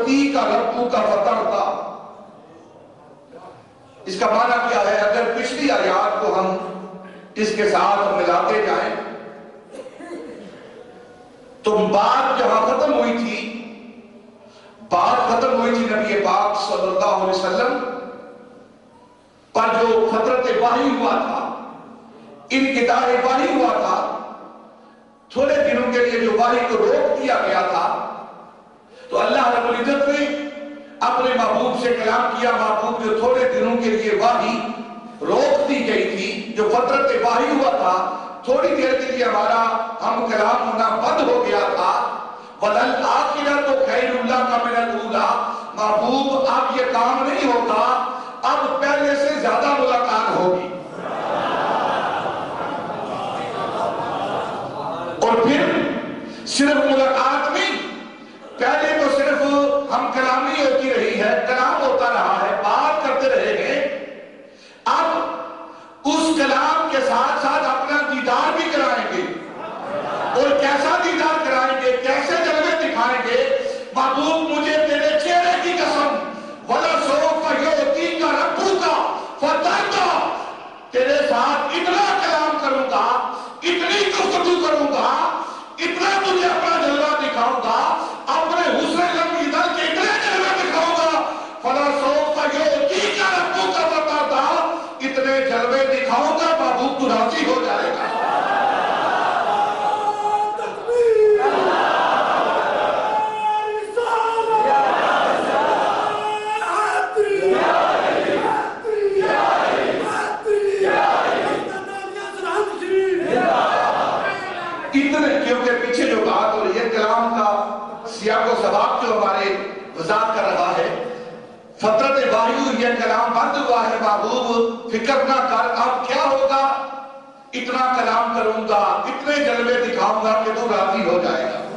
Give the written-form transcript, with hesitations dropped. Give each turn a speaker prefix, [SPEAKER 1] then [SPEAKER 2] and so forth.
[SPEAKER 1] فَيُعْتِيكَ رَبُّكَ فَتَرْضَى۔ اس کا معنی کیا ہے؟ اگر پچھلی آیات کو ہم اس کے ساتھ ملاتے جائیں تو بات جہاں ختم ہوئی تھی نبی پاک صلی اللہ علیہ وسلم پر جو فترت وحی ہوا تھا، انقطاع وحی ہوا تھا، تھوڑے دنوں کے لیے جو وحی کو روک دیا گیا تھا، تو اللہ رب العزت نے اپنے محبوب سے کلام کیا، محبوب جو تھوڑے دنوں کے لیے وحی روک دی گئی تھی، جو فترت وحی ہوا تھا، تھوڑی دیر کے لیے ہمارا ہم کلام ہونا بند ہو گیا تھا، وَلَلْآخِرَةُ خَيْرٌ لَكَ مِنَ الْأُولَىٰ۔ محبوب اب یہ کام نہیں ہوگا، اب پہلے سے زیادہ ملاقات ہوگی۔ اور پھر صرف ملاقات نہیں، پہلے تو صرف ہم کلامی ہوتی رہی ہے، کلام ہوتا رہا ہے، بات کرتے رہے ہیں، اب اس کلام کے ساتھ ساتھ اپنا دیدار بھی کرائیں گے۔ اور کیسا دیدار کرائیں گے، کیسے جلوے دکھائیں گے؟ محبوب مجھے تیرے چہرے کی قسم، وَلَسَوْفَ يُعْتِيكَ رَبُّكَ فَتَرْضَىٰ، تیرے ساتھ اتنا کلام کروں گا، اتنی گفتگو کروں گا، اتنا تجھے اپنا جلوہ دکھاؤں گا، اپنے حسن لم ادھر کے اتنے جلوے دکھاؤں گا، وَلَسَوْفَ يُعْتِيكَ رَبُّكَ فَتَرْضَىٰ، اتنے جلوے دکھاؤں گا محبوب تو راضی ہو جائے گا۔ کیونکہ پیچھے جو بات ہو رہی ہے، کلام کا سیاق و سباق جو ہمارے وضاحت کر رہا ہے، فترت وحی ہوئی ہے، کلام بند ہوا ہے، محبوب فکر نہ کر، اب کیا ہوگا؟ اتنا کلام کروں گا، اتنے جلوے دکھاؤں گا کہ تو راضی ہو جائے گا۔